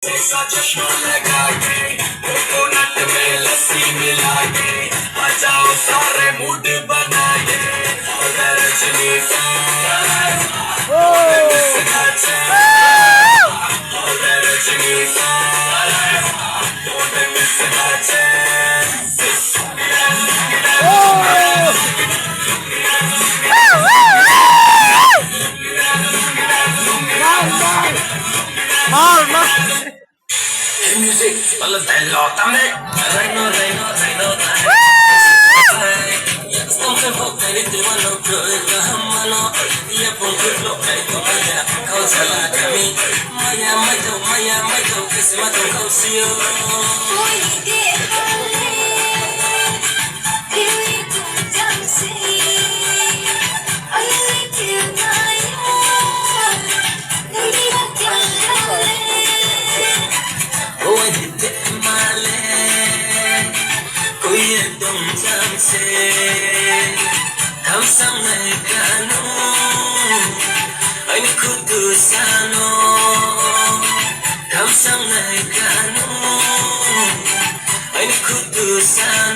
ऐसा चश्मा लगा के कोकोनट में लस्सी मिला के आ जाओ सारे मूड बना के Rajni music, malah dialog tamek. Rhino, rhino, rhino, Stone Temple, dari Tiwano, Proega, Hamano, Ia pun kulo, kaito kaya, kau salah kami. Maya, mayo, kasi matong kau siyo. Kau sangat kanu, ini kudusano. Kau sangat kanu, ini kudusano.